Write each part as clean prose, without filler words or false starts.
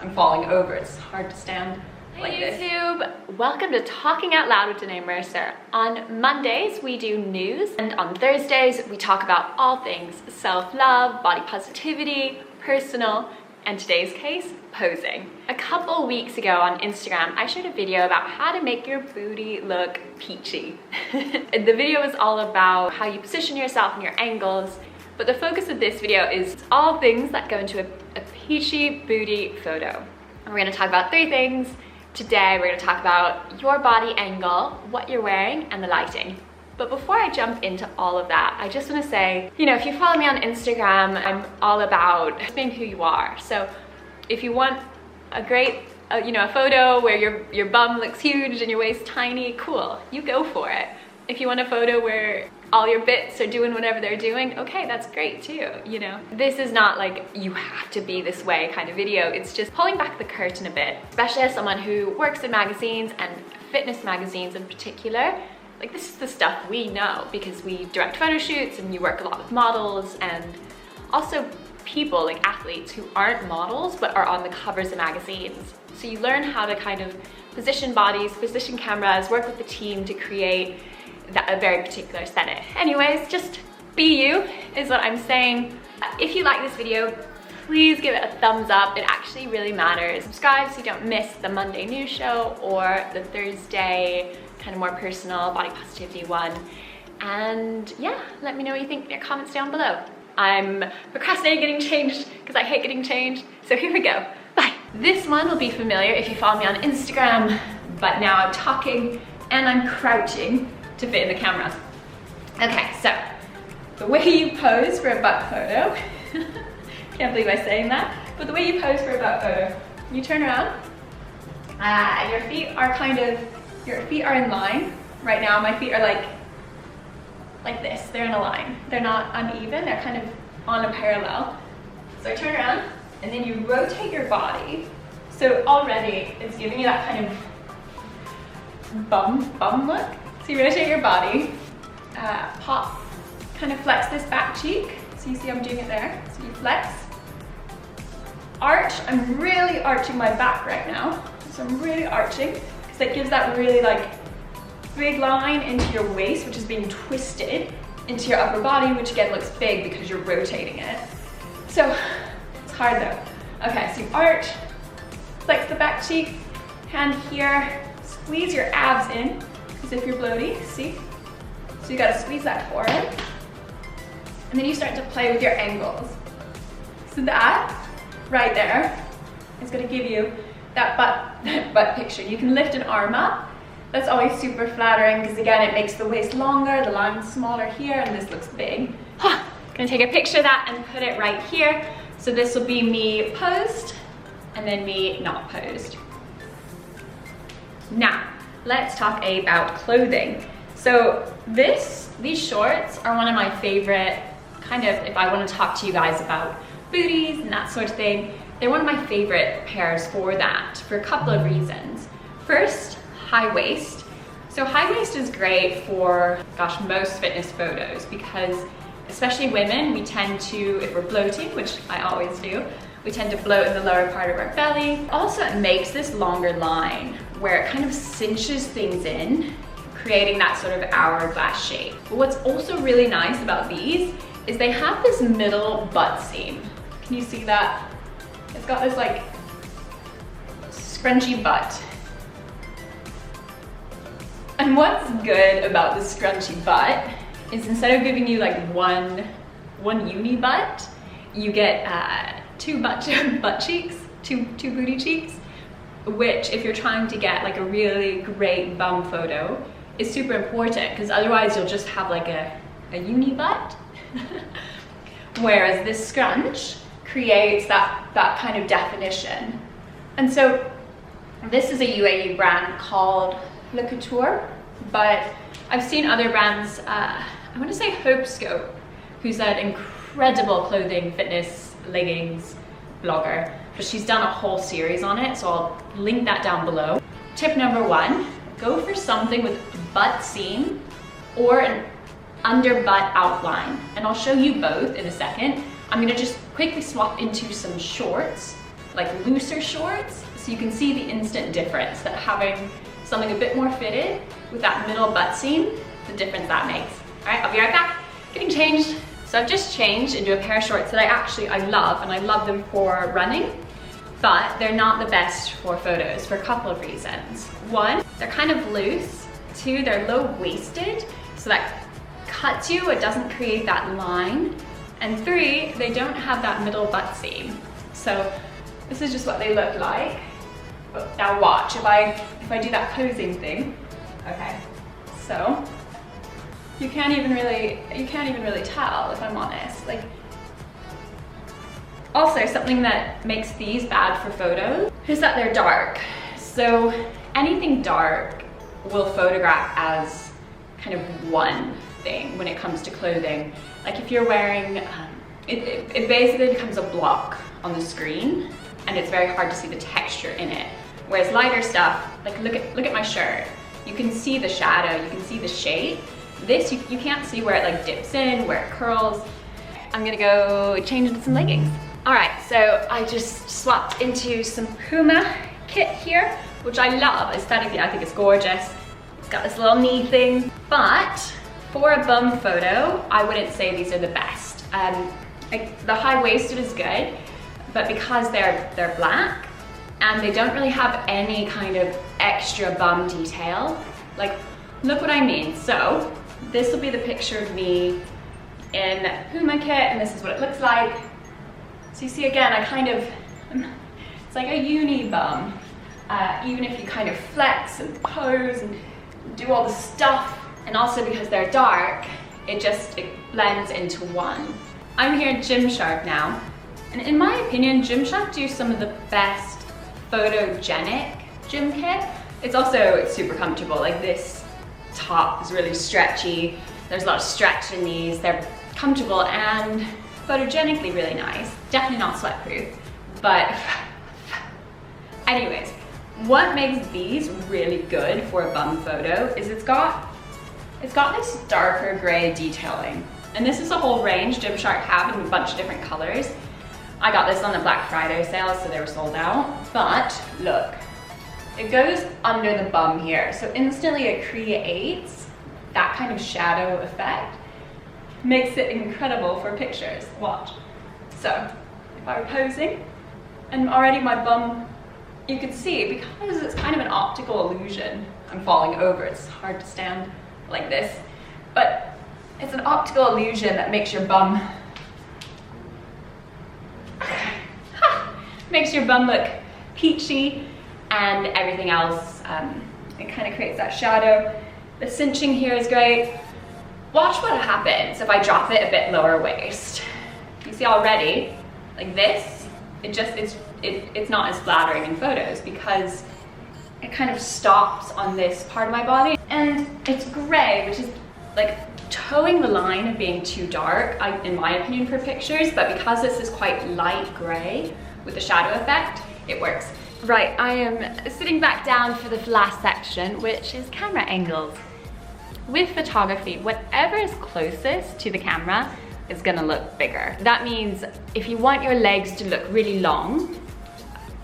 I'm falling over. It's hard to stand like this. Hey YouTube, welcome to Talking Out Loud with Danae Mercer. On Mondays we do news, and on Thursdays we talk about all things self-love, body positivity, personal, and today's case, posing. A couple weeks ago on Instagram, I shared a video about how to make your booty look peachy. The video was all about how you position yourself and your angles, but the focus of this video is all things that go into a peachy booty photo. And we're gonna talk about 3 things. Today, we're gonna talk about your body angle, what you're wearing, and the lighting. But before I jump into all of that, I just wanna say, you know, if you follow me on Instagram, I'm all about being who you are. So if you want a great, a photo where your bum looks huge and your waist tiny, cool, you go for it. If you want a photo where all your bits are doing whatever they're doing, okay, that's great too, you know? This is not like you have to be this way kind of video. It's just pulling back the curtain a bit, especially as someone who works in magazines and fitness magazines in particular. Like, this is the stuff we know because we direct photo shoots and you work a lot with models and also people like athletes who aren't models but are on the covers of magazines. So you learn how to kind of position bodies, position cameras, work with the team to create a very particular aesthetic. Anyways, just be you is what I'm saying. If you like this video, please give it a thumbs up. It actually really matters. Subscribe so you don't miss the Monday news show or the Thursday kind of more personal body positivity one. And yeah, let me know what you think in your comments down below. I'm procrastinating getting changed because I hate getting changed. So here we go. Bye. This one will be familiar if you follow me on Instagram, but now I'm talking and I'm crouching to fit in the camera. Okay, so the way you pose for a butt photo, can't believe I'm saying that, but the way you pose for a butt photo, you turn around, your feet are in line. Right now my feet are like this, they're in a line. They're not uneven, they're kind of on a parallel. So I turn around and then you rotate your body. So already it's giving you that kind of bum look. So you rotate your body, pop, kind of flex this back cheek. So you see I'm doing it there. So you flex, arch. I'm really arching my back right now. So I'm really arching because that gives that really like big line into your waist, which is being twisted into your upper body, which again looks big because you're rotating it. So it's hard though. Okay, so you arch, flex the back cheek, hand here, squeeze your abs in. As if you're bloaty, see? So you gotta squeeze that forehead. And then you start to play with your angles. So that right there is gonna give you that butt picture. You can lift an arm up. That's always super flattering because again, it makes the waist longer, the line's smaller here, and this looks big. Gonna take a picture of that and put it right here. So this will be me posed and then me not posed. Now, let's talk about clothing. So these shorts are one of my favorite, kind of, if I want to talk to you guys about booties and that sort of thing, they're one of my favorite pairs for that, for a couple of reasons. First, high waist. So high waist is great for, gosh, most fitness photos because especially women, we tend to, if we're bloating, which I always do, we tend to bloat in the lower part of our belly. Also, it makes this longer line where it kind of cinches things in, creating that sort of hourglass shape. But what's also really nice about these is they have this middle butt seam. Can you see that? It's got this like scrunchy butt. And what's good about the scrunchy butt is instead of giving you like one uni butt, you get 2 butt cheeks, two booty cheeks, which if you're trying to get like a really great bum photo is super important because otherwise you'll just have like a uni butt. Whereas this scrunch creates that kind of definition. And so this is a UAE brand called Lecouture, but I've seen other brands, I want to say Hope Scope, who's an incredible clothing, fitness, leggings blogger, but she's done a whole series on it, so I'll link that down below. Tip number 1, go for something with butt seam or an under butt outline, and I'll show you both in a second. I'm gonna just quickly swap into some shorts like looser shorts, so you can see the instant difference that having something a bit more fitted with that middle butt seam, the difference that makes. All right, I'll be right back, getting changed. So I've just changed into a pair of shorts that I love, and I love them for running, but they're not the best for photos for a couple of reasons. One, they're kind of loose. Two, they're low-waisted, so that cuts you, it doesn't create that line. And three, they don't have that middle butt seam. So this is just what they look like. But now watch, if I do that posing thing, okay, so you can't even really tell, if I'm honest. Like, also something that makes these bad for photos is that they're dark. So anything dark will photograph as kind of one thing when it comes to clothing. Like if you're wearing, it basically becomes a block on the screen, and it's very hard to see the texture in it. Whereas lighter stuff, like look at my shirt, you can see the shadow, you can see the shape. This, you can't see where it like dips in, where it curls. I'm gonna go change into some leggings. All right, so I just swapped into some Puma kit here, which I love aesthetically. I think it's gorgeous. It's got this little knee thing, but for a bum photo, I wouldn't say these are the best. Like the high-waisted is good, but because they're black and they don't really have any kind of extra bum detail, like look what I mean. So this will be the picture of me in Puma kit, and this is what it looks like. So you see again, it's like a uni bum. Even if you kind of flex and pose and do all the stuff, and also because they're dark, it blends into one. I'm here at Gymshark now, and in my opinion, Gymshark do some of the best photogenic gym kit. It's super comfortable. Like this top is really stretchy. There's a lot of stretch in these. They're comfortable and photogenically really nice. Definitely not sweat proof, but anyways, what makes these really good for a bum photo is it's got this darker gray detailing. And this is a whole range Gymshark have in a bunch of different colors. I got this on the Black Friday sale, so they were sold out. But look, it goes under the bum here. So instantly it creates that kind of shadow effect. Makes it incredible for pictures. Watch. So if I were posing, and already my bum, you can see, because it's kind of an optical illusion. I'm falling over, it's hard to stand like this. But it's an optical illusion that makes your bum look peachy, and everything else, it kind of creates that shadow. The cinching here is great. Watch what happens if I drop it a bit lower waist. You see already, like this, it's not as flattering in photos because it kind of stops on this part of my body. And it's gray, which is like towing the line of being too dark, in my opinion, for pictures, but because this is quite light gray with the shadow effect, it works. Right, I am sitting back down for the last section, which is camera angles. With photography, whatever is closest to the camera is gonna look bigger. That means if you want your legs to look really long,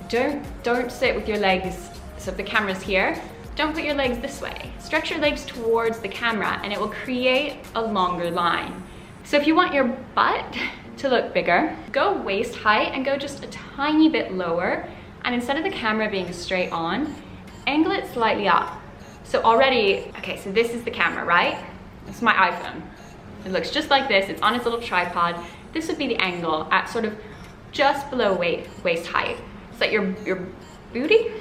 don't sit with your legs, so if the camera's here, don't put your legs this way. Stretch your legs towards the camera and it will create a longer line. So if you want your butt to look bigger, go waist height and go just a tiny bit lower, and instead of the camera being straight on, angle it slightly up. So already, okay, so this is the camera, right? This is my iPhone. It looks just like this, it's on its little tripod. This would be the angle at sort of just below waist height. So that your booty?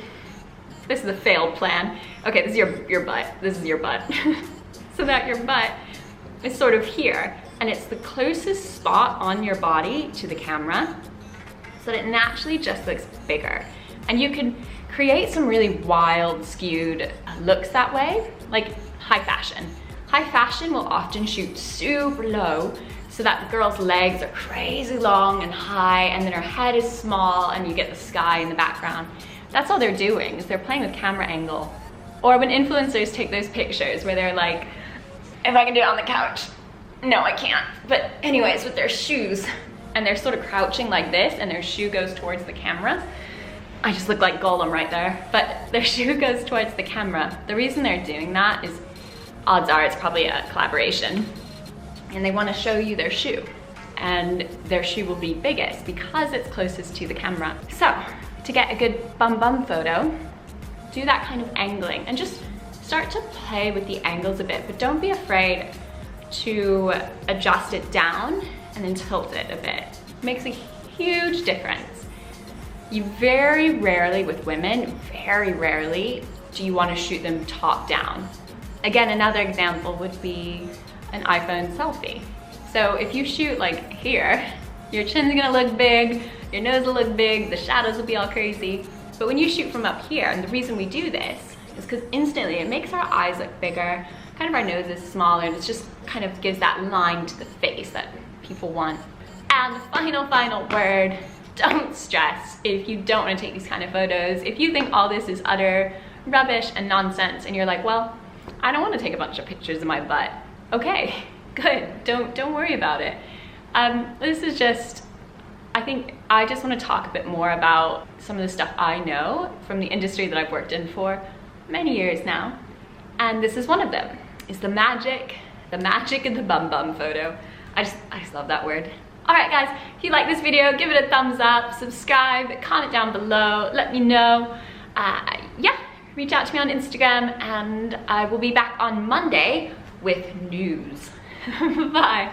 This is a failed plan. Okay, this is your butt, this is your butt. So that your butt is sort of here, and it's the closest spot on your body to the camera, so that it naturally just looks bigger. And you can create some really wild, skewed looks that way, like high fashion. High fashion will often shoot super low so that the girl's legs are crazy long and high, and then her head is small and you get the sky in the background. That's all they're doing, is they're playing with camera angle. Or when influencers take those pictures where they're like, if I can do it on the couch. No, I can't. But anyways, with their shoes, and they're sort of crouching like this and their shoe goes towards the camera. I just look like Gollum right there, but their shoe goes towards the camera. The reason they're doing that is, odds are it's probably a collaboration, and they want to show you their shoe, and their shoe will be biggest because it's closest to the camera. So to get a good bum bum photo, do that kind of angling and just start to play with the angles a bit, but don't be afraid to adjust it down and then tilt it a bit. It makes a huge difference. You very rarely, with women, very rarely do you want to shoot them top down. Again, another example would be an iPhone selfie. So if you shoot like here, your chin's gonna look big, your nose will look big, the shadows will be all crazy. But when you shoot from up here, and the reason we do this is because instantly it makes our eyes look bigger, kind of our nose is smaller, and it just kind of gives that line to the face that people want. And the final word, don't stress if you don't want to take these kind of photos. If you think all this is utter rubbish and nonsense and you're like, well, I don't want to take a bunch of pictures of my butt. Okay, good, don't worry about it. This is just, I think I just want to talk a bit more about some of the stuff I know from the industry that I've worked in for many years now. And this is one of them, is the magic of the bum bum photo. I just love that word. All right guys, if you like this video, give it a thumbs up, subscribe, comment down below, let me know. Yeah, reach out to me on Instagram, and I will be back on Monday with news. Bye.